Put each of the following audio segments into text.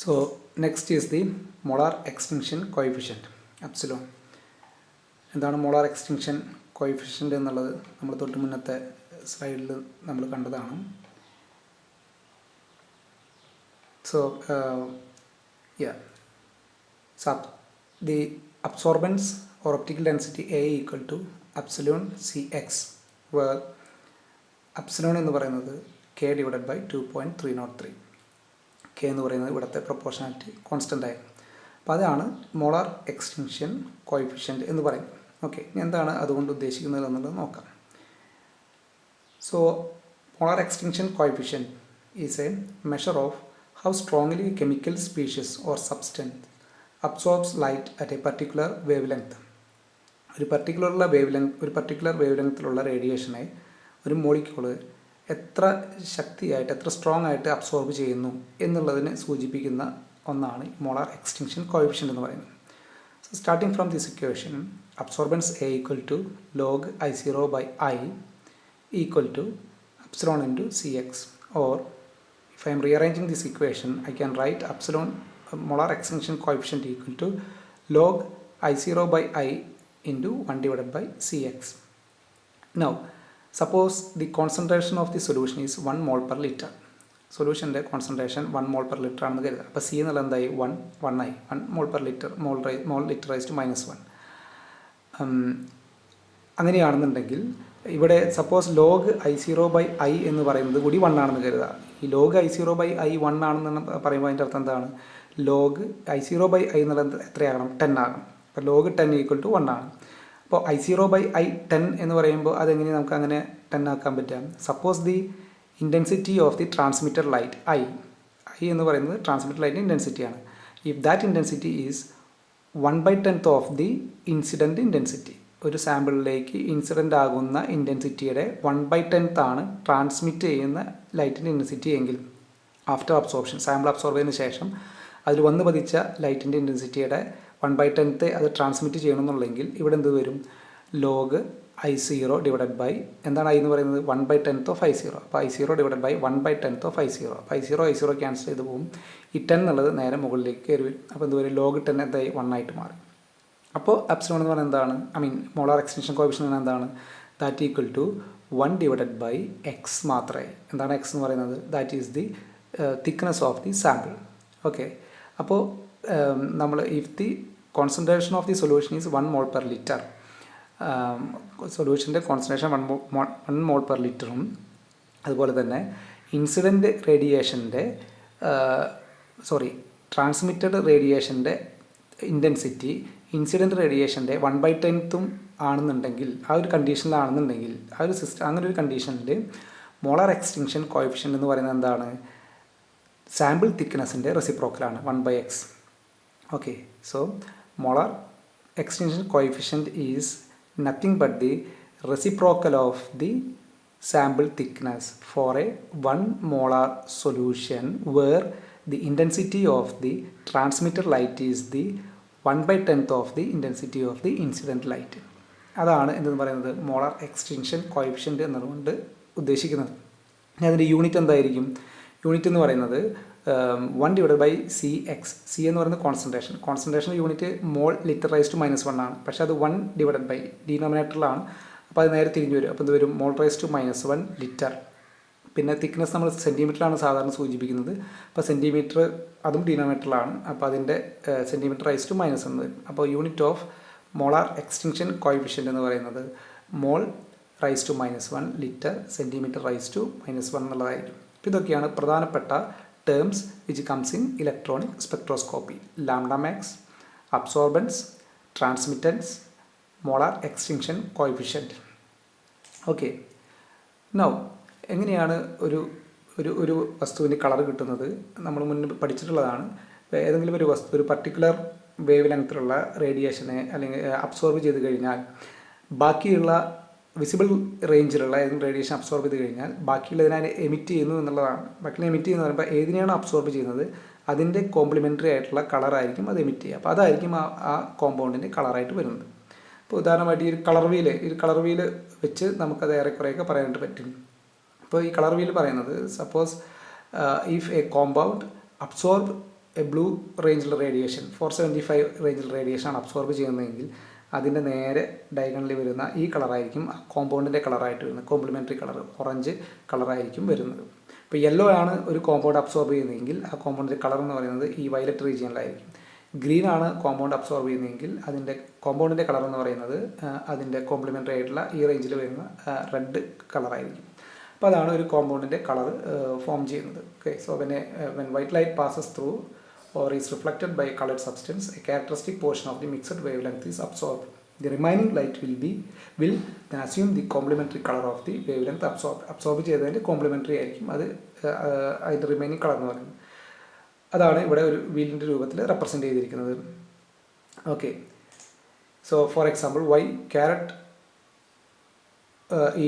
So next is the molar extinction coefficient epsilon. എന്താണ് molar extinction coefficient എന്നുള്ളത് നമ്മൾ തൊട്ട് മുന്നത്തെ സ്ലൈഡിൽ നമ്മൾ കണ്ടതാണ്. So the absorbance or optical density A equal to epsilon Cx, where epsilon എന്ന് പറയുന്നത് k divided by 2.303, k എന്ന് പറയുന്നത് ഇവിടുത്തെ പ്രൊപ്പോർഷണാലിറ്റി കോൺസ്റ്റൻ്റ് ആയിരുന്നു. അപ്പോൾ അതാണ് മോളാർ എക്സ്റ്റിങ്ഷൻ കോയിഫിഷ്യൻ്റ് എന്ന് പറയുന്നത്. ഓക്കെ, എന്താണ് അതുകൊണ്ട് ഉദ്ദേശിക്കുന്നത് എന്നുള്ളത് നോക്കാം. So molar extinction coefficient is A measure of how strongly a chemical species or substance absorbs light at a particular wavelength. ഒരു പർട്ടിക്കുലർ വേവ് ലെങ്ത്തിലുള്ള റേഡിയേഷനെ ഒരു മോളിക്യൂള് എത്ര ശക്തിയായിട്ട് എത്ര സ്ട്രോങ് ആയിട്ട് അബ്സോർബ് ചെയ്യുന്നു എന്നുള്ളതിനെ സൂചിപ്പിക്കുന്ന ഒന്നാണ് മോളാർ എക്സ്റ്റിങ്ഷൻ കോഎഫിഷ്യൻ്റ് എന്ന് പറയുന്നത്. So starting from this equation, absorbents A equal to log I0/I equal to epsilon into Cx, or if I am rearranging this equation, I can write epsilon molar extinction coefficient equal to log I0/I into 1 divided by Cx. Now, suppose the concentration of the solution is 1 mole per liter. സൊല്യൂഷൻ്റെ concentration 1 mole per liter ആണെന്ന് കരുതുക. അപ്പോൾ C എന്നുള്ള എന്തായി 1 ആയി, 1 mole per liter, mole litre raise to -1. അങ്ങനെയാണെന്നുണ്ടെങ്കിൽ ഇവിടെ suppose log I0/I എന്ന് പറയുന്നത് കൂടി 1 ആണെന്ന് കരുതുക. ഈ ലോഗ് I0/I 1 ആണെന്ന് പറയുമ്പോൾ അതിൻ്റെ അർത്ഥം എന്താണ്? ലോഗ് I0/I എന്നുള്ളത് എത്രയാകണം? 10 ആകണം. അപ്പോൾ ലോഗ് 10 ഈക്വൽ ടു 1 ആണ്. അപ്പോൾ I0/I 10 എന്ന് പറയുമ്പോൾ അതെങ്ങനെ നമുക്ക് അങ്ങനെ 10 ആക്കാൻ പറ്റാം? Suppose the intensity of the transmitter light I എന്ന് പറയുന്നത് ട്രാൻസ്മിറ്റർ ലൈറ്റിൻ്റെ ഇൻറ്റൻസിറ്റിയാണ്. If that intensity is 1/10 of the incident intensity, ഒരു സാമ്പിളിലേക്ക് ഇൻസിഡൻ്റ് ആകുന്ന ഇൻറ്റൻസിറ്റിയുടെ 1/10 ആണ് ട്രാൻസ്മിറ്റ് ചെയ്യുന്ന ലൈറ്റിൻ്റെ ഇൻറ്റൻസിറ്റി എങ്കിൽ, ആഫ്റ്റർ അബ്സോർപ്ഷൻ സാമ്പിൾ അബ്സോർബ് ചെയ്തതിന് ശേഷം അതിൽ വന്ന് പതിച്ച ലൈറ്റിൻ്റെ ഇൻറ്റൻസിറ്റിയുടെ 1/10 അത് ട്രാൻസ്മിറ്റ് ചെയ്യണമെന്നുണ്ടെങ്കിൽ ഇവിടെ എന്ത് വരും? ലോഗ് I0 ഡിവൈഡഡ് ബൈ എന്താണ് I എന്ന് പറയുന്നത്? 1/10 ഓഫ് I0. അപ്പോൾ I0 divided by 1/10 of I0. അപ്പോൾ I0 ക്യാൻസൽ ചെയ്ത് പോകും. ഈ 10 എന്നുള്ളത് നേരെ മുകളിലേക്ക് കയറി വരും. അപ്പോൾ എന്ത് വരും? ലോഗ് 10 എന്തായി 1 ആയിട്ട് മാറും. അപ്പോൾ എപ്സിലോൺ എന്ന് പറയുന്നത് എന്താണ്? മോളാർ എക്സ്റ്റൻഷൻ കോഎഫിഷ്യൻ്റ് എന്താണ്? That equal to 1 divided by x മാത്രമേ. എന്താണ് എക്സ് എന്ന് പറയുന്നത്? That is the thickness of the sample. Okay, അപ്പോൾ നമ്മൾ if the concentration of the solution is 1 mole per liter, സൊല്യൂഷൻ്റെ കോൺസെൻട്രേഷൻ 1 mole per literഉം അതുപോലെ തന്നെ ഇൻസിഡൻറ്റ് റേഡിയേഷൻ്റെ ട്രാൻസ്മിറ്റഡ് റേഡിയേഷൻ്റെ ഇൻറ്റൻസിറ്റി ഇൻസിഡൻറ്റ് റേഡിയേഷൻ്റെ 1/10 ആണെന്നുണ്ടെങ്കിൽ, ആ ഒരു കണ്ടീഷനിലാണെന്നുണ്ടെങ്കിൽ, ആ ഒരു അങ്ങനെ ഒരു കണ്ടീഷനിൽ മോളാർ എക്സ്റ്റിങ്ഷൻ കോഎഫിഷ്യൻ്റ് എന്ന് പറയുന്നത് എന്താണ്? സാമ്പിൾ തിക്നെസ്സിൻ്റെ റെസിപ്രോക്കലാണ് 1/x. Okay, so molar extinction coefficient is nothing but the reciprocal of the sample thickness for a 1 molar solution where the intensity of the transmitted light is the 1/10 of the intensity of the incident light. അതാണ് എന്തെന്ന് പറയുന്നത് molar extinction coefficient എന്നതുകൊണ്ട് ഉദ്ദേശിക്കുന്നത്. ഇനി അതിൻ്റെ unit എന്തായിരിക്കും? Unit എന്ന് പറയുന്നത് 1 ഡിവൈഡ് ബൈ Cx. സി എന്ന് പറയുന്നത് concentration unit mole litre raise to -1 ആണ്. പക്ഷേ അത് 1 ഡിവൈഡ് ബൈ ഡിനോമിനേറ്ററിലാണ്. അപ്പോൾ അത് നേരെ തിരിഞ്ഞു വരും. അപ്പോൾ ഇത് വരും മോൾ റൈസ് ടു -1 ലിറ്റർ. പിന്നെ തിക്നെസ് നമ്മൾ സെൻറ്റിമീറ്ററിലാണ് സാധാരണ സൂചിപ്പിക്കുന്നത്. അപ്പോൾ സെൻറ്റിമീറ്റർ അതും ഡിനോമിനേറ്ററിലാണ്. അപ്പോൾ അതിൻ്റെ സെൻറ്റിമീറ്റർ റൈസ് ടു -1 എന്ന് വരും. അപ്പോൾ unit of molar extinction coefficient എന്ന് പറയുന്നത് mole raise to -1 litre centimetre raise to -1 എന്നുള്ളതായിരിക്കും. അപ്പോൾ ഇതൊക്കെയാണ് പ്രധാനപ്പെട്ട terms which comes in electronic spectroscopy. Lambda max, absorbance, transmittance, molar extinction coefficient. Okay, now എങ്ങനെയാണ് ഒരു വസ്തുവിന് കളർ കിട്ടുന്നത്? നമ്മൾ മുന്നേ പഠിച്ചിട്ടുള്ളതാണ്. ഏതെങ്കിലും ഒരു പർട്ടിക്കുലർ വേവ് ലെങ്ത്തിലുള്ള റേഡിയേഷനെ അല്ലെങ്കിൽ അബ്സോർബ് ചെയ്ത് കഴിഞ്ഞാൽ ബാക്കിയുള്ള വിസിബിൾ റേഞ്ചിലുള്ള ഏതെങ്കിലും റേഡിയേഷൻ അബ്സോർബ് ചെയ്ത് കഴിഞ്ഞാൽ ബാക്കിയുള്ളതിനെ എമിറ്റ് ചെയ്യുന്നു എന്നുള്ളതാണ്. ബാക്കിയുള്ള എമിറ്റ് ചെയ്യുന്ന പറയുമ്പോൾ ഏതിനെയാണ് അബ്സോർബ് ചെയ്യുന്നത് അതിൻ്റെ കോംപ്ലിമെൻ്ററി ആയിട്ടുള്ള കളറായിരിക്കും അത് എമിറ്റ് ചെയ്യുക. അപ്പോൾ അതായിരിക്കും ആ കോമ്പൗണ്ടിൻ്റെ കളറായിട്ട് വരുന്നത്. ഇപ്പോൾ ഉദാഹരണമായിട്ട് ഈ കളർ വീല് വെച്ച് നമുക്കത് ഏറെക്കുറെയൊക്കെ പറയാനായിട്ട് പറ്റും. അപ്പോൾ ഈ കളർ വീൽ പറയുന്നത് suppose if a compound absorb blue റേഞ്ചിലുള്ള റേഡിയേഷൻ 475 റേഞ്ചിലുള്ള റേഡിയേഷനാണ് അബ്സോർബ് ചെയ്യുന്നതെങ്കിൽ അതിൻ്റെ നേരെ ഡയഗണലിൽ വരുന്ന ഈ കളറായിരിക്കും കോമ്പൗണ്ടിൻ്റെ കളറായിട്ട് വരുന്നത്, കോംപ്ലിമെൻ്ററി കളർ ഓറഞ്ച് കളറായിരിക്കും വരുന്നത്. ഇപ്പോൾ യെല്ലോ ആണ് ഒരു കോമ്പൗണ്ട് അബ്സോർബ് ചെയ്യുന്നതെങ്കിൽ ആ കോമ്പൗണ്ടിൻ്റെ കളർ എന്ന് പറയുന്നത് ഈ വയലറ്റ് റീജിയനിലായിരിക്കും. ഗ്രീൻ ആണ് കോമ്പൗണ്ട് അബ്സോർബ് ചെയ്യുന്നതെങ്കിൽ അതിൻ്റെ കോമ്പൗണ്ടിൻ്റെ കളർ എന്ന് പറയുന്നത് അതിൻ്റെ കോംപ്ലിമെൻ്ററി ആയിട്ടുള്ള ഈ റേഞ്ചിൽ വരുന്ന റെഡ് കളറായിരിക്കും. അപ്പോൾ അതാണ് ഒരു കോമ്പൗണ്ടിൻ്റെ കളർ ഫോം ചെയ്യുന്നത്. Okay, so when white light passes through or is reflected by a colored substance, a characteristic portion of the mixed wavelength is absorbed. The remaining light will then assume the complementary color of the wavelength absorbed. Absorb ചെയ്തതിൻ്റെ complimentary ആയിരിക്കും അത് അതിൻ്റെ remaining colour എന്ന് പറയുന്നത്. അതാണ് ഇവിടെ ഒരു വീലിൻ്റെ രൂപത്തിൽ റെപ്രസെൻ്റ് ചെയ്തിരിക്കുന്നത്. Okay, so for example why carrot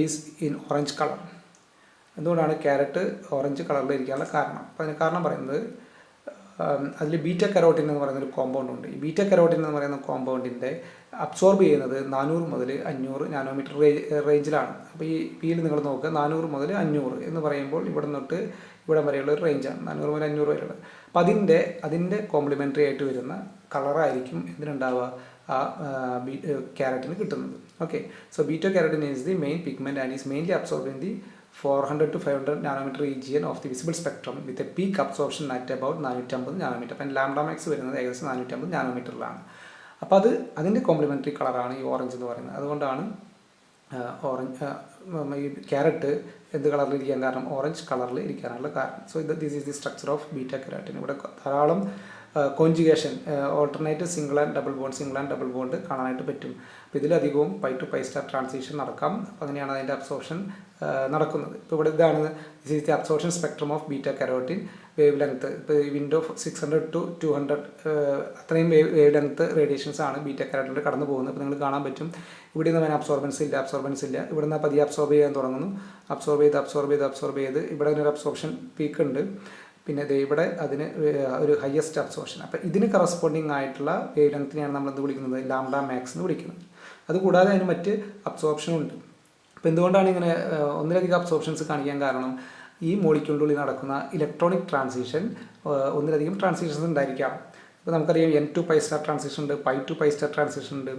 is in orange colour. എന്തുകൊണ്ടാണ് ക്യാരറ്റ് ഓറഞ്ച് കളറിൽ ഇരിക്കാനുള്ള കാരണം? അപ്പോൾ അതിന് കാരണം പറയുന്നത് അതിൽ ബീറ്റ കരോട്ടിൻ എന്ന് പറയുന്നൊരു കോമ്പൗണ്ട് ഉണ്ട്. ഈ ബീറ്റ കരോട്ടിൻ എന്ന് പറയുന്ന കോമ്പൗണ്ടിൻ്റെ അബ്സോർബ് ചെയ്യുന്നത് 400 മുതൽ 500 നാനോമീറ്റർ റേഞ്ചിലാണ്. അപ്പോൾ ഈ വീൽ നിങ്ങൾ നോക്കുക, 400 മുതൽ 500 എന്ന് പറയുമ്പോൾ ഇവിടെ തൊട്ട് ഇവിടെ വരെയുള്ള ഒരു റേഞ്ചാണ്, 400 മുതൽ 500 വരെയുള്ളത്. അപ്പോൾ അതിൻ്റെ കോംപ്ലിമെൻ്ററി ആയിട്ട് വരുന്ന കളറായിരിക്കും ഇതിനുണ്ടാവുക ആ ക്യാരറ്റിന് കിട്ടുന്നത്. Okay, so beta carotene is the main pigment and is mainly absorb in the 400 to 500 nanometer region of the visible spectrum with a peak absorption at about 450 nanometre. അപ്പം ലാംഡ മാക്സ് വരുന്നത് ഏകദേശം 450 നാനോമീറ്ററിലാണ്. അപ്പോൾ അതിൻ്റെ complimentary കളറാണ് ഈ orange എന്ന് പറയുന്നത്. അതുകൊണ്ടാണ് ഈ ക്യാരറ്റ് എന്ത് കളറിൽ ഇരിക്കാൻ കാരണം? ഓറഞ്ച് കളറിൽ ഇരിക്കാനുള്ള കാരണം. So this is the structure of beta carotene. ഇവിടെ ധാരാളം conjugation, alternate single and double bond കാണാനായിട്ട് പറ്റും. അപ്പോൾ ഇതിലധികവും pi to pi star transition നടക്കാം. അപ്പോൾ അങ്ങനെയാണ് അതിൻ്റെ അബ്സോർപ്ഷൻ നടക്കുന്നത്. ഇപ്പോൾ ഇവിടെ ഇതാണ് this is the absorption spectrum of beta carotene wavelength. ഇപ്പോൾ ഈ വിൻഡോ 600 to 200 അത്രയും വേവ് ലെങ്ത്ത് റേഡിയേഷൻസ് ആണ് ബീറ്റ കരോട്ടിൻ്റെ കടന്നു പോകുന്നത്. അപ്പോൾ നിങ്ങൾ കാണാൻ പറ്റും ഇവിടെ നിന്ന് അതിന് അബ്സോർബൻസ് ഇല്ല. ഇവിടെ നിന്ന് പതിയെ അബ്സോർബ് ചെയ്യാൻ തുടങ്ങുന്നു. അബ്സോർബ് ചെയ്ത് ഇവിടെ ഒരു അബ്സോർപ്ഷൻ പീക്ക് ഉണ്ട്. പിന്നെ ഇവിടെ അതിന് ഒരു ഹയസ്റ്റ് അബ്സോർപ്ഷൻ. അപ്പോൾ ഇതിന് കറസ്പോണ്ടിങ് ആയിട്ടുള്ള വേവ് ലെങ്ത്തിനെയാണ് നമ്മൾ എന്ത് വിളിക്കുന്നത്? ലാംഡ മാക്സ് എന്ന് വിളിക്കുന്നത്. അതുകൂടാതെ അതിന് മറ്റ് അബ്സോർപ്ഷനും ഉണ്ട്. അപ്പോൾ എന്തുകൊണ്ടാണ് ഇങ്ങനെ ഒന്നിലധികം അബ്സോർപ്ഷൻസ് കാണിക്കാൻ കാരണം? ഈ മോളിക്യൂളിൻ്റെ ഉള്ളിൽ നടക്കുന്ന ഇലക്ട്രോണിക് ട്രാൻസിഷൻ ഒന്നിലധികം ട്രാൻസിഷൻസ് ഉണ്ടായിരിക്കാം. ഇപ്പോൾ നമുക്കറിയാം N to pi star transition ഉണ്ട്, pi to pi star transition ഉണ്ട്.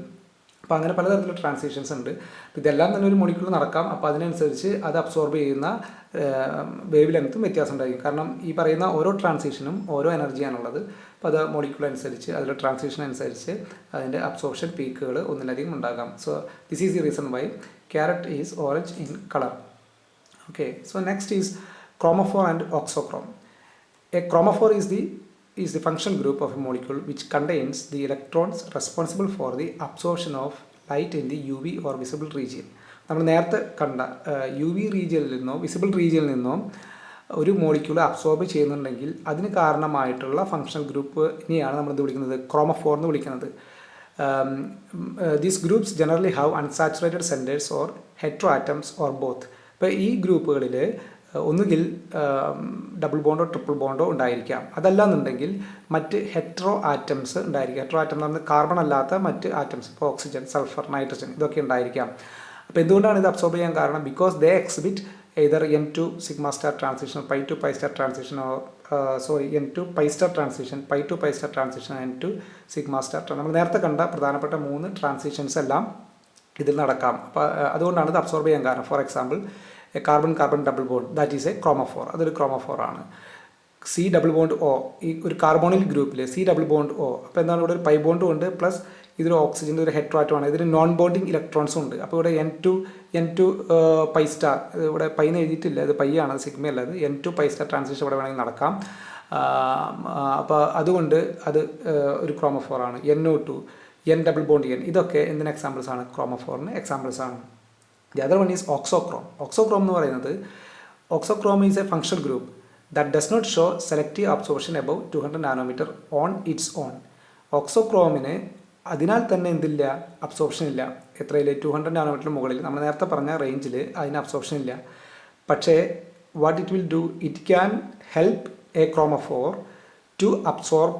അപ്പോൾ അങ്ങനെ പലതരത്തിലുള്ള ട്രാൻസിഷൻസ് ഉണ്ട്. അപ്പോൾ ഇതെല്ലാം തന്നെ ഒരു മോളിക്യൂൾ നടക്കാം. അപ്പോൾ അതിനനുസരിച്ച് അത് അബ്സോർബ് ചെയ്യുന്ന വേവ് ലെങ്ത്തും വ്യത്യാസം ഉണ്ടായിരിക്കും. കാരണം ഈ പറയുന്ന ഓരോ ട്രാൻസിഷനും ഓരോ എനർജിയാണുള്ളത്. അപ്പോൾ അത് മോളിക്യൂൾ അനുസരിച്ച് അതിലെ ട്രാൻസിഷൻ അനുസരിച്ച് അതിൻ്റെ അബ്സോർപ്ഷൻ പീക്കുകൾ ഒന്നിലധികം ഉണ്ടാകാം. So this is the reason why carrot is orange in colour. Okay, so next is chromophore and oxochrome. A chromophore is the functional group of a molecule which contains the electrons responsible for the absorption of light in the UV or visible region. നമ്മൾ നേരത്തെ കണ്ട UV റീജിയനിൽ നിന്നോ visible റീജിയനിൽ നിന്നോ ഒരു molecule absorb ചെയ്യുന്നുണ്ടെങ്കിൽ അതിന് കാരണമായിട്ടുള്ള ഫങ്ഷണൽ ഗ്രൂപ്പിനെയാണ് നമ്മൾ എന്ത് വിളിക്കുന്നത്? ക്രോമഫോർ എന്ന് വിളിക്കുന്നത്. These groups generally have unsaturated centers or heteroatoms or both. ഇപ്പോൾ ഈ ഗ്രൂപ്പുകളിൽ ഒന്നുകിൽ ഡബിൾ ബോണ്ടോ ട്രിപ്പിൾ ബോണ്ടോ ഉണ്ടായിരിക്കാം. അതല്ലാന്നുണ്ടെങ്കിൽ മറ്റ് ഹെട്രോ ആറ്റംസ് ഉണ്ടായിരിക്കാം. ഹെട്രോ ആറ്റം എന്ന് പറഞ്ഞാൽ കാർബൺ അല്ലാത്ത മറ്റ് ആറ്റംസ്, ഇപ്പോൾ ഓക്സിജൻ, സൾഫർ, നൈട്രജൻ ഇതൊക്കെ ഉണ്ടായിരിക്കാം. അപ്പോൾ എന്തുകൊണ്ടാണ് ഇത് അബ്സോർബ് ചെയ്യാൻ കാരണം? Because they exhibit either N2 sigma star transition, pi to pi star transition, or N2 pi star transition, pi to pi star transition, N2 sigma star. നമ്മൾ നേരത്തെ കണ്ട പ്രധാനപ്പെട്ട 3 ട്രാൻസിഷൻസ് എല്ലാം ഇതിൽ നടക്കാം. അപ്പോൾ അതുകൊണ്ടാണ് ഇത് അബ്സോർബ് ചെയ്യാൻ കാരണം. For example carbon double bond, that is a chromophore. അതൊരു ക്രോമഫോർ ആണ്. സി ഡബിൾ ബോണ്ട് ഒ, ഈ ഒരു കാർബോണിൽ ഗ്രൂപ്പിൽ സി ഡബിൾ ബോണ്ട് ഒ. അപ്പോൾ എന്താണ് ഇവിടെ ഒരു പൈ ബോണ്ടും ഉണ്ട്, പ്ലസ് ഇതൊരു ഓക്സിജൻ്റെ ഒരു ഹെട്രോആറ്റമാണ്. ഇതിന് നോൺ ബോണ്ടിങ് ഇലക്ട്രോൺസും ഉണ്ട്. അപ്പോൾ ഇവിടെ N2 പൈ സ്റ്റാർ, ഇവിടെ പൈ എന്ന് എഴുതിയിട്ടില്ല, ഇത് പൈ ആണ്, സിഗ്മയല്ല, അത് N2 പൈ സ്റ്റാർ ട്രാൻസിഷൻ ഇവിടെ വേണമെങ്കിൽ നടക്കാം. അപ്പോൾ അതുകൊണ്ട് അത് ഒരു ക്രോമഫോർ ആണ്. NO2, N double bond N, ഇതൊക്കെ എന്തിന് എക്സാമ്പിൾസ് ആണ്? ക്രോമഫോറിന് എക്സാമ്പിൾസ് ആണ്. The other one is auxochrome. Auxochrome എന്ന് പറയുന്നത്, auxochrome is a functional group that does not show selective absorption above 200 nanometre on its own. ഓക്സോക്രോമിന് അതിനാൽ തന്നെ എന്തില്ല? അബ്സോർപ്ഷൻ ഇല്ല. എത്രയിൽ? 200 നാനോമീറ്ററിന് മുകളിൽ, നമ്മൾ നേരത്തെ പറഞ്ഞ റേഞ്ചിൽ അതിന് അബ്സോർപ്ഷൻ ഇല്ല. പക്ഷേ what it will do, it can help a chromophore to absorb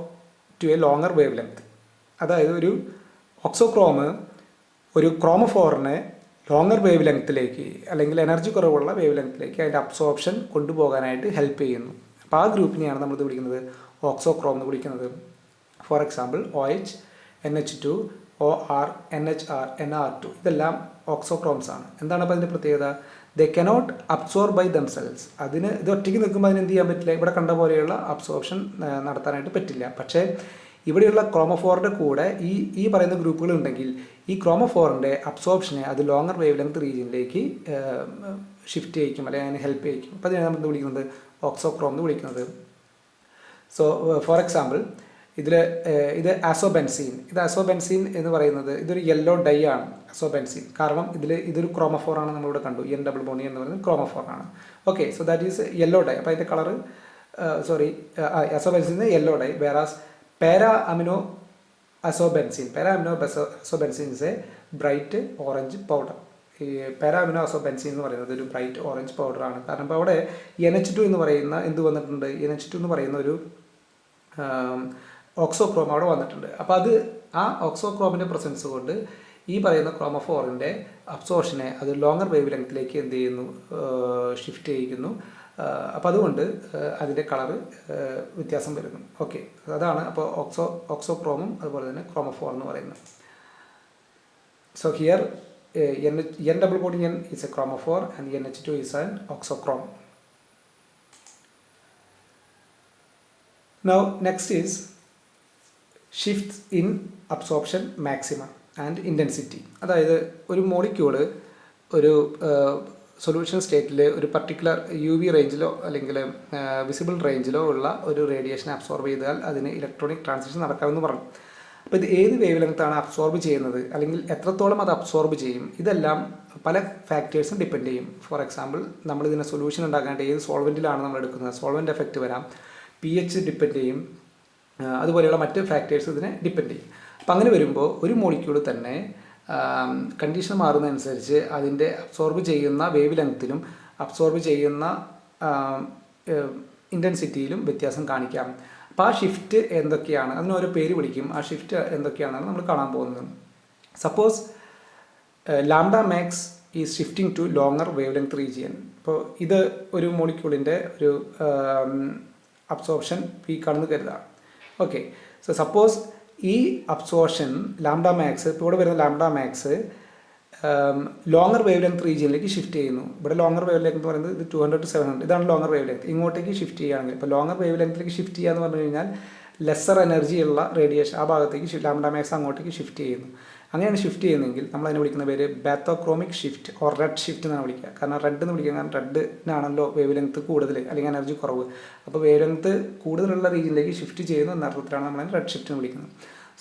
to a longer wavelength. അതായത് ഒരു ഓക്സോക്രോം ഒരു ക്രോമഫോറിനെ ലോങ്ങർ വേവ് ലെങ്ത്തിലേക്ക്, അല്ലെങ്കിൽ എനർജി കുറവുള്ള വേവ് ലെങ്ത്തിലേക്ക് അതിൻ്റെ അബ്സോർപ്ഷൻ കൊണ്ടുപോകാനായിട്ട് ഹെൽപ്പ് ചെയ്യുന്നു. അപ്പോൾ ആ ഗ്രൂപ്പിനെയാണ് നമ്മളിത് വിളിക്കുന്നത് ഓക്സോക്രോം എന്ന് വിളിക്കുന്നത്. For example OH, NH2, OR, NHR, NR2 ഇതെല്ലാം ഓക്സോക്രോംസ് ആണ്. എന്താണ് അപ്പോൾ അതിൻ്റെ പ്രത്യേകത? They cannot absorb by themselves. അതിന് ഇത് ഒറ്റയ്ക്ക് നിൽക്കുമ്പോൾ അതിന് എന്ത് ചെയ്യാൻ പറ്റില്ല, ഇവിടെ കണ്ട പോലെയുള്ള അബ്സോർപ്ഷൻ നടത്താനായിട്ട് പറ്റില്ല. പക്ഷേ ഇവിടെയുള്ള ക്രോമോഫോറിൻ്റെ കൂടെ ഈ പറയുന്ന ഗ്രൂപ്പുകൾ ഉണ്ടെങ്കിൽ ഈ ക്രോമോഫോറിൻ്റെ അബ്സോർപ്ഷനെ അത് ലോങ്ങർ വേവ് ലെങ്ത് റീജിയനിലേക്ക് ഷിഫ്റ്റ് ചെയ്യിക്കും, അല്ലെങ്കിൽ അതിന് ഹെൽപ്പ് ചെയ്യിക്കും. അപ്പോൾ അതിനാണ് നമ്മൾ വിളിക്കുന്നത് ഓക്സോക്രോം എന്ന് വിളിക്കുന്നത്. സോ ഫോർ എക്സാമ്പിൾ ഇത് ആസോബെൻസീൻ. ഇത് ആസോബെൻസീൻ എന്ന് പറയുന്നത് ഇതൊരു യെല്ലോ ഡൈ ആണ് ആസോബെൻസീൻ. കാരണം ഇതൊരു ക്രോമോഫോറാണ്, നമ്മളിവിടെ കണ്ടു N ഡബിൾ ബോണ്ട് എന്ന് പറയുന്നത് ക്രോമോഫോറാണ്. Okay, so that is yellow dye. അപ്പോൾ അതിൻ്റെ colour azobenzene yellow dye. Whereas para amino azobenzene is a bright orange powder. ഈ പാരാ അമിനോ അസോബെൻസീൻ എന്ന് പറയുന്നത് ഒരു ബ്രൈറ്റ് ഓറഞ്ച് പൗഡറാണ്. കാരണം അപ്പോൾ അവിടെ NH2 എന്ന് പറയുന്ന എന്ത് വന്നിട്ടുണ്ട്, NH2 എന്ന് പറയുന്ന ഒരു ഓക്സോക്രോം അവിടെ വന്നിട്ടുണ്ട്. അപ്പോൾ ആ ഓക്സോക്രോമിൻ്റെ പ്രസൻസ് കൊണ്ട് ഈ പറയുന്ന ക്രോമോഫോറിൻ്റെ അബ്സോർഷനെ അത് ലോങ്ങർ വേവ് ലെങ്ത്തിലേക്ക് എന്ത് ചെയ്യുന്നു, ഷിഫ്റ്റ് ചെയ്യിക്കുന്നു. അപ്പോൾ അതുകൊണ്ട് അതിൻ്റെ കളറ് വ്യത്യാസം വരുന്നു. ഓക്കെ, അതാണ് അപ്പോൾ ഓക്സോക്രോമും അതുപോലെ തന്നെ ക്രോമോഫോർ എന്ന് പറയുന്നത്. So here N double bond N is a chromophore and NH2 is an oxochrome. Now next is shifts in absorption maxima and intensity. അതായത് ഒരു മോളിക്യൂള് ഒരു സൊല്യൂഷൻ സ്റ്റേറ്റിൽ ഒരു പർട്ടിക്കുലർ UV റേഞ്ചിലോ അല്ലെങ്കിൽ വിസിബിൾ റേഞ്ചിലോ ഉള്ള ഒരു റേഡിയേഷൻ അബ്സോർബ് ചെയ്താൽ അതിന് ഇലക്ട്രോണിക് ട്രാൻസിഷൻ നടക്കാമെന്ന് പറഞ്ഞു. അപ്പോൾ ഇത് ഏത് വേവ് ലെങ്ത്താണ് അബ്സോർബ് ചെയ്യുന്നത്, അല്ലെങ്കിൽ എത്രത്തോളം അത് അബ്സോർബ് ചെയ്യും, ഇതെല്ലാം പല ഫാക്ടേഴ്സും ഡിപ്പെൻഡ് ചെയ്യും. ഫോർ എക്സാമ്പിൾ നമ്മളിതിനെ സൊല്യൂഷൻ ഉണ്ടാക്കാനായിട്ട് ഏത് സോൾവെൻറ്റിലാണ് നമ്മൾ എടുക്കുന്നത്, സോൾവെൻറ്റ് എഫക്റ്റ് വരാം, pH ഡിപ്പെൻഡ് ചെയ്യും, അതുപോലെയുള്ള മറ്റ് ഫാക്ടേഴ്സ് ഇതിനെ ഡിപ്പെൻഡ് ചെയ്യും. അപ്പം അങ്ങനെ വരുമ്പോൾ ഒരു മോളിക്യൂൾ തന്നെ കണ്ടീഷൻ മാറുന്നതനുസരിച്ച് അതിൻ്റെ അബ്സോർബ് ചെയ്യുന്ന വേവ് ലെങ്ത്തിലും അബ്സോർബ് ചെയ്യുന്ന ഇൻറ്റൻസിറ്റിയിലും വ്യത്യാസം കാണിക്കാം. അപ്പോൾ ആ ഷിഫ്റ്റ് എന്തൊക്കെയാണ്, അതിനോരോ പേര് വിളിക്കും. ആ ഷിഫ്റ്റ് എന്തൊക്കെയാണെന്നാണ് നമ്മൾ കാണാൻ പോകുന്നത്. Suppose lambda max is shifting to longer wavelength region. ഇപ്പോൾ ഇത് ഒരു മോളിക്യൂളിൻ്റെ ഒരു അബ്സോർപ്ഷൻ പീക്കാണെന്ന് കരുതാം. ഓക്കെ, സോ സപ്പോസ് ഈ അബ്സോർപ്ഷൻ ലാംഡ മാക്സ്, ഇപ്പോൾ ഇവിടെ വരുന്ന lambda max longer wavelength റീജിയനിലേക്ക് ഷിഫ്റ്റ് ചെയ്യുന്നു. ഇവിടെ ലോങ്ങർ വേവ് ലെങ്ത് എന്ന് പറയുന്നത് ഇത് 200 to 700, ഇതാണ് ലോങ്ങർ വേവ് ലെങ്ത്. ഇങ്ങോട്ടേക്ക് ഷിഫ്റ്റ് ചെയ്യുകയാണെങ്കിൽ, ഇപ്പോൾ ലോങ്ങർ വേവ് ലെങ്ത്തിലേക്ക് ഷിഫ്റ്റ് ചെയ്യുക എന്ന് പറഞ്ഞു കഴിഞ്ഞാൽ ലെസ്സർ എനർജിയുള്ള റേഡിയേഷൻ ആ ഭാഗത്തേക്ക് ലാംഡ മാക്സ് അങ്ങോട്ടേക്ക് ഷിഫ്റ്റ് ചെയ്യുന്നു. അങ്ങനെയാണ് ഷിഫ്റ്റ് ചെയ്യുന്നതെങ്കിൽ നമ്മൾ അതിനെ വിളിക്കുന്ന പേര് ബാത്തോക്രോമിക് ഷിഫ്റ്റ് ഓർ റെഡ് ഷിഫ്റ്റ് എന്നാണ് വിളിക്കുക. കാരണം റെഡ് എന്ന് വിളിക്കുക, കാരണം റെഡിനാണല്ലോ വേവ് ലെങ്ത് കൂടുതൽ അല്ലെങ്കിൽ എനർജി കുറവ്. അപ്പോൾ വേവ് ലെങ്ത് കൂടുതലുള്ള റീജിയനിലേക്ക് ഷിഫ്റ്റ് ചെയ്യുന്നു എന്ന അർത്ഥത്തിലാണ് നമ്മൾ റെഡ് ഷിഫ്റ്റ് എന്ന് വിളിക്കുന്നത്.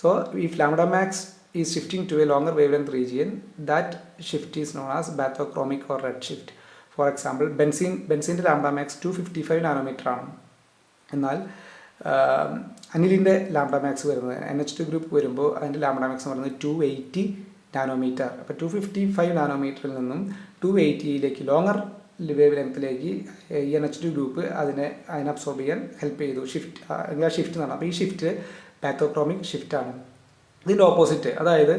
So if lambda max is shifting to a longer wavelength region, that shift is known as bathochromic or red shift. For example, benzene lambda max 255 nanometre ആണ്. എന്നാൽ അനിലിൻ്റെ lambda max വരുന്നത് NH2 group വരുമ്പോൾ അതിൻ്റെ lambda max പറയുന്നത് 280 nanometre. അപ്പോൾ 255 നാനോമീറ്ററിൽ നിന്നും 280യിലേക്ക് longer wave ലെങ്ത്തിലേക്ക് NH2 group അതിനെ absorb ചെയ്യാൻ ഹെൽപ്പ് ചെയ്തു. ഷിഫ്റ്റ് എന്നാണ്. അപ്പോൾ ഈ ഷിഫ്റ്റ് ബാത്തോക്രോമിക് ഷിഫ്റ്റാണ്. ഇതിൻ്റെ ഓപ്പോസിറ്റ്, അതായത്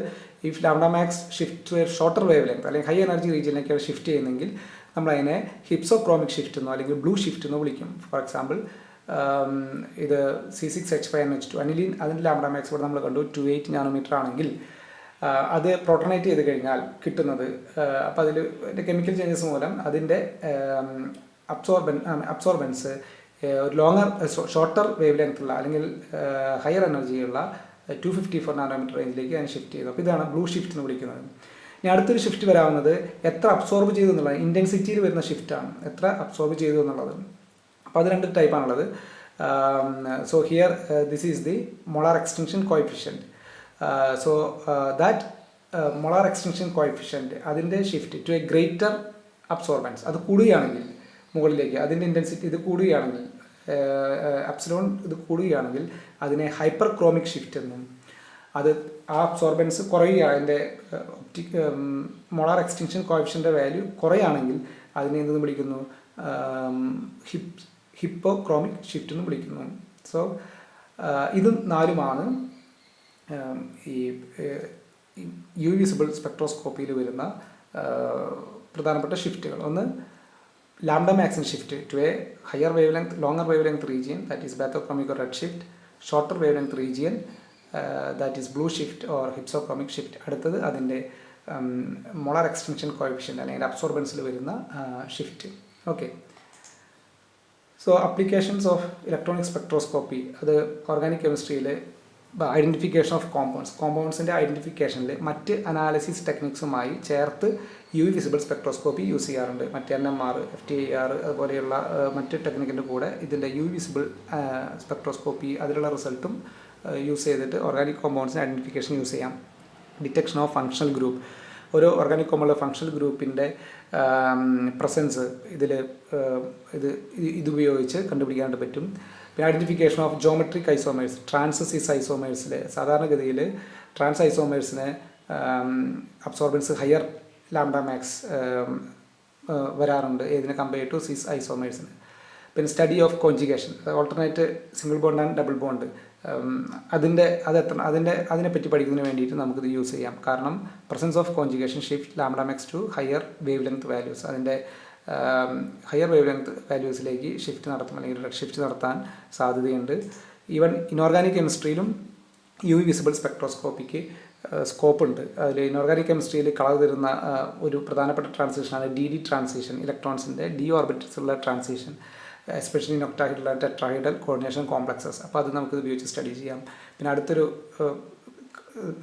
ഈ lambda max shift shorter wavelength അല്ലെങ്കിൽ ഹൈ എനർജി റീജിയനിലേക്കാണ് ഷിഫ്റ്റ് ചെയ്യുന്നതെങ്കിൽ നമ്മളതിനെ ഹിപ്സോക്രോമിക് ഷിഫ്റ്റ് എന്നോ അല്ലെങ്കിൽ ബ്ലൂ ഷിഫ്റ്റ് എന്നോ വിളിക്കും. ഫോർ എക്സാമ്പിൾ ഇത് C6H5NH2 അനിലിൻ, അതിൻ്റെ ലാംഡ മാക്സ് ഇവിടെ നമ്മൾ കണ്ടു 280 നാനോമീറ്റർ ആണെങ്കിൽ അത് പ്രോട്ടണേറ്റ് ചെയ്ത് കഴിഞ്ഞാൽ കിട്ടുന്നത്, അപ്പോൾ അതിൽ കെമിക്കൽ ചേഞ്ചസ് മൂലം അതിൻ്റെ അബ്സോർബൻസ് ഒരു ലോങ്ങർ ഷോർട്ടർ വേവ് ലെങ്ത്തുള്ള അല്ലെങ്കിൽ ഹയർ എനർജിയുള്ള 254 നാനോമീറ്റർ റേഞ്ചിലേക്ക് അതിന് ഷിഫ്റ്റ് ചെയ്തു. അപ്പോൾ ഇതാണ് ബ്ലൂ ഷിഫ്റ്റ് എന്ന് വിളിക്കുന്നത്. ഇനി അടുത്തൊരു ഷിഫ്റ്റ് വരാവുന്നത് എത്ര അബ്സോർബ് ചെയ്തു എന്നുള്ളത്, ഇൻറ്റൻസിറ്റിയിൽ വരുന്ന ഷിഫ്റ്റാണ്, എത്ര അബ്സോർബ് ചെയ്തു എന്നുള്ളത്. അപ്പോൾ അത് രണ്ട് ടൈപ്പാണുള്ളത്. So here this is the molar extension coefficient. So that molar extension coefficient അതിൻ്റെ shift to a greater absorbance, അത് കൂടുകയാണെങ്കിൽ മുകളിലേക്ക് അതിൻ്റെ ഇൻറ്റൻസിറ്റി ഇത് കൂടുകയാണെങ്കിൽ അപ്സിലോൺ ഇത് കൂടുകയാണെങ്കിൽ അതിനെ ഹൈപ്പർ ക്രോമിക് ഷിഫ്റ്റ് എന്നും, അത് ആ അബ്സോർബൻസ് കുറയുക, അതിൻ്റെ മോളാർ എക്സ്റ്റൻഷൻ കോഎഫിഷ്യൻ്റെ വാല്യൂ കുറയുകയാണെങ്കിൽ അതിനെ എന്തെന്ന് വിളിക്കുന്നു, ഹിപ്പോക്രോമിക് ഷിഫ്റ്റ് എന്ന് വിളിക്കുന്നു. സോ ഇതും നാലുമാണ് ഈ UV വിസിബിൾ സ്പെക്ട്രോസ്കോപ്പിയിൽ വരുന്ന പ്രധാനപ്പെട്ട ഷിഫ്റ്റുകൾ. ഒന്ന് lambda max shift to a higher wavelength, longer wavelength region, that is bathochromic or red shift, shorter wavelength region, that is blue shift or hypsochromic shift. അടുത്തത് അതിൻ്റെ മോളാർ എക്സ്റ്റൻഷൻ കോഎഫിഷ്യൻ്റ് അല്ലെങ്കിൽ അബ്സോർബൻസിൽ വരുന്ന shift. Okay, so applications of electronic spectroscopy, അത് organic കെമിസ്ട്രിയിൽ identification of കോമ്പൗണ്ട്സിൻ്റെ ഐഡൻറ്റിഫിക്കേഷനിൽ മറ്റ് അനാലിസിസ് ടെക്നിക്സുമായി ചേർത്ത് U V visible spectroscopy use ചെയ്യാറുണ്ട്. മറ്റ് NMR, FTIR അതുപോലെയുള്ള മറ്റ് ടെക്നിക്കിൻ്റെ കൂടെ ഇതിൻ്റെ യു വിസിബിൾ സ്പെക്ട്രോസ്കോപ്പി അതിലുള്ള റിസൾട്ടും യൂസ് ചെയ്തിട്ട് ഓർഗാനിക് കോമ്പൗണ്ട്സിൻ്റെ ഐഡൻറ്റിഫിക്കേഷൻ യൂസ് ചെയ്യാം. ഡിറ്റക്ഷൻ ഓഫ് ഫങ്ഷണൽ ഗ്രൂപ്പ്, ഒരു ഓർഗാനിക് കോമ്പൗണ്ടിലെ ഫങ്ഷണൽ ഗ്രൂപ്പിൻ്റെ പ്രസൻസ് ഇതുപയോഗിച്ച് കണ്ടുപിടിക്കാനായിട്ട് പറ്റും. പിന്നെ identification of geometric isomers, trans cis ഐസോമേഴ്സിൽ സാധാരണഗതിയിൽ ട്രാൻസ് ഐസോമേഴ്സിന് അബ്സോർബൻസ് ഹയർ ലാംഡ മാക്സ് വരാറുണ്ട് ഏതിനെ കമ്പയർ ടു സിസ് ഐസോമേഴ്സിന്. പിന്നെ study of conjugation, alternate single bond and double bond, അതിനെപ്പറ്റി പഠിക്കുന്നതിന് വേണ്ടിയിട്ട് നമുക്കിത് യൂസ് ചെയ്യാം. കാരണം presence of conjugation shift lambda max to higher wavelength values, അതിൻ്റെ ഹയർ വേവ് ലെങ്ത് വാല്യൂസിലേക്ക് ഷിഫ്റ്റ് നടത്തും അല്ലെങ്കിൽ റെഡ് ഷിഫ്റ്റ് നടത്താൻ സാധ്യതയുണ്ട്. ഈവൻ ഇനോർഗാനിക് കെമിസ്ട്രിയിലും യു വി വിസിബിൾ സ്പെക്ട്രോസ്കോപ്പിക്ക് സ്കോപ്പ് ഉണ്ട്. അതിൽ ഇനോർഗാനിക് കെമിസ്ട്രിയിൽ കളർ തരുന്ന ഒരു പ്രധാനപ്പെട്ട ട്രാൻസിഷനാണ് DD ട്രാൻസിഷൻ, ഇലക്ട്രോൺസിൻ്റെ D ഓർബിറ്റൽസുള്ള transition, especially octahedral and tetrahedral coordination complexes. അപ്പോൾ അത് നമുക്ക് ഉപയോഗിച്ച് സ്റ്റഡി ചെയ്യാം. പിന്നെ അടുത്തൊരു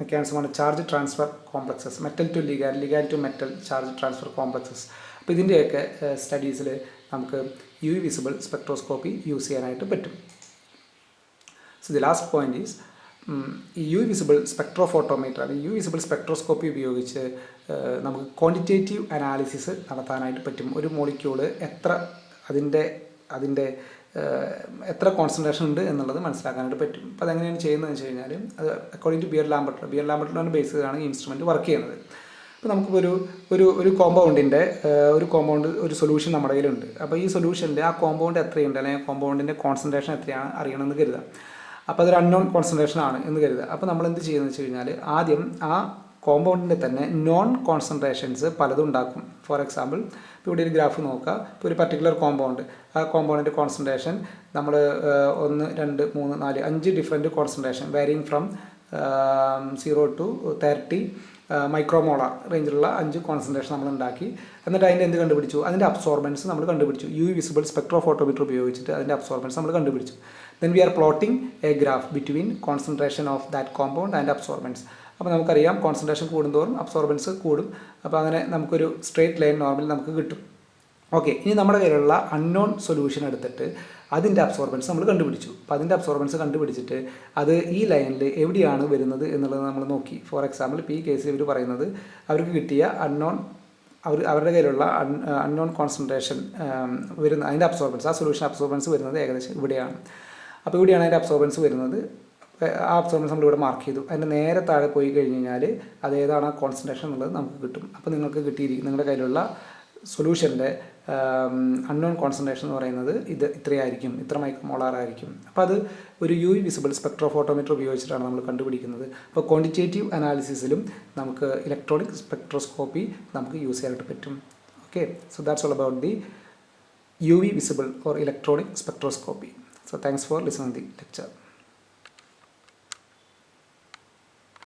മെക്കാനിസമാണ് charge transfer complexes, metal to ligand, ligand to metal charge transfer complexes. അപ്പോൾ ഇതിൻ്റെയൊക്കെ സ്റ്റഡീസിൽ നമുക്ക് U V visible spectroscopy use ചെയ്യാനായിട്ട് പറ്റും. So the last point is ഈ യു വിസിബിൾ സ്പെക്ട്രോഫോട്ടോമീറ്റർ അല്ലെങ്കിൽ യു വിസിബിൾ സ്പെക്ട്രോസ്കോപ്പി ഉപയോഗിച്ച് നമുക്ക് ക്വാണ്ടിറ്റേറ്റീവ് അനാലിസിസ് നടത്താനായിട്ട് പറ്റും. ഒരു മോളിക്യൂള് അതിൻ്റെ എത്ര കോൺസെൻട്രേഷൻ ഉണ്ട് എന്നുള്ളത് മനസ്സിലാക്കാനായിട്ട് പറ്റും. അപ്പോൾ അതെങ്ങനെയാണ് ചെയ്യുന്നതെന്ന് വെച്ച് കഴിഞ്ഞാൽ അത് അക്കോർഡിംഗ് ടു ബിയർ ലാംബർട്ടിൻ്റെ ബേസ് ചെയ്താണ് ഈ ഇൻസ്ട്രുമെൻറ്റ് വർക്ക് ചെയ്യുന്നത്. അപ്പോൾ നമുക്കിപ്പോൾ ഒരു കോമ്പൗണ്ടിൻ്റെ ഒരു സൊല്യൂഷൻ നമ്മുടെ കയ്യിലുണ്ട്. അപ്പോൾ ഈ സൊല്യൂഷനിൽ ആ കോമ്പൗണ്ട് എത്രയുണ്ട് അല്ലെങ്കിൽ കോമ്പൗണ്ടിൻ്റെ കോൺസെൻട്രേഷൻ എത്രയാണ് അറിയണമെന്ന് കരുതുക. അപ്പോൾ അതൊരു അൺനോൺ കോൺസെൻട്രേഷൻ ആണ് എന്ന് കരുതുക. അപ്പോൾ നമ്മൾ എന്ത് ചെയ്യുന്നത് വെച്ച് കഴിഞ്ഞാൽ ആദ്യം ആ കോമ്പൗണ്ടിൻ്റെ തന്നെ നോൺ കോൺസെൻട്രേഷൻസ് പലതും ഉണ്ടാക്കും. ഫോർ എക്സാമ്പിൾ, ഇപ്പോൾ ഇവിടെ ഒരു ഗ്രാഫ് നോക്കുക. ഇപ്പോൾ ഒരു പർട്ടിക്കുലർ കോമ്പൗണ്ട്, ആ കോമ്പൗണ്ടിൻ്റെ കോൺസെൻട്രേഷൻ നമ്മൾ 1, 2, 3, 4, 5 different concentration varying from 0 to 30 micromolar റേഞ്ചിലുള്ള 5 കോൺസെൻട്രേഷൻ നമ്മൾ ഉണ്ടാക്കി. എന്നിട്ട് അതിൻ്റെ എന്ത് കണ്ടുപിടിച്ചു? അതിൻ്റെ അബ്സോർബൻസ് നമ്മൾ കണ്ടുപിടിച്ചു. യു വിസിബിൾ സ്പെക്ട്രോഫോട്ടോമീറ്റർ ഉപയോഗിച്ചിട്ട് അതിൻ്റെ അബ്സോർബൻസ് നമ്മൾ കണ്ടുപിടിച്ചു. Then we are plotting a graph between concentration of that compound and absorbance. അപ്പോൾ നമുക്കറിയാം കോൺസെൻട്രേഷൻ കൂടുന്തോറും അബ്സോർബൻസ് കൂടും. അപ്പോൾ അങ്ങനെ നമുക്കൊരു സ്ട്രേറ്റ് ലൈൻ നോർമൽ നമുക്ക് കിട്ടും. ഓക്കെ, ഇനി നമ്മുടെ കയ്യിലുള്ള അൺനോൺ സൊല്യൂഷൻ എടുത്തിട്ട് അതിൻ്റെ അബ്സോർബൻസ് നമ്മൾ കണ്ടുപിടിച്ചു. അപ്പോൾ അതിൻ്റെ അബ്സോർബൻസ് കണ്ടുപിടിച്ചിട്ട് അത് ഈ ലൈനിൽ എവിടെയാണ് വരുന്നത് എന്നുള്ളത് നമ്മൾ നോക്കി. ഫോർ എക്സാമ്പിൾ, ഇപ്പോൾ ഈ കേസിൽ ഇവർ പറയുന്നത് അവർക്ക് കിട്ടിയ അവരുടെ കയ്യിലുള്ള അൺനോൺ കോൺസെൻട്രേഷൻ വരുന്ന അതിൻ്റെ അബ്സോർബൻസ്, ആ സൊല്യൂഷൻ അബ്സോർബൻസ് വരുന്നത് ഏകദേശം ഇവിടെയാണ്. അപ്പോൾ ഇവിടെയാണ് അതിൻ്റെ അബ്സോർബൻസ് വരുന്നത്. ആ അബ്സോർബൻസ് നമ്മളിവിടെ മാർക്ക് ചെയ്തു. അതിൻ്റെ നേരെ താഴെ പോയി കഴിഞ്ഞ് കഴിഞ്ഞാൽ അതേതാണ് ആ കോൺസെൻട്രേഷൻ എന്നുള്ളത് നമുക്ക് കിട്ടും. അപ്പോൾ നിങ്ങൾക്ക് നിങ്ങളുടെ കയ്യിലുള്ള സൊല്യൂഷൻ്റെ അൺനോൺ കോൺസെൻട്രേഷൻ എന്ന് പറയുന്നത് ഇത്രയായിരിക്കും, ഇത്ര മൈക്രോമോളാർ ആയിരിക്കും. അപ്പോൾ അത് ഒരു യു വിസിബിൾ സ്പെക്ട്രോഫോട്ടോമീറ്റർ ഉപയോഗിച്ചിട്ടാണ് നമ്മൾ കണ്ടുപിടിക്കുന്നത്. അപ്പോൾ ക്വാണ്ടിറ്റേറ്റീവ് അനാലിസിസിലും നമുക്ക് ഇലക്ട്രോണിക് സ്പെക്ട്രോസ്കോപ്പി നമുക്ക് യൂസ് ചെയ്യാനായിട്ട് പറ്റും. Okay, so that's all about the U V visible or electronic spectroscopy. So thanks for listening to the lecture.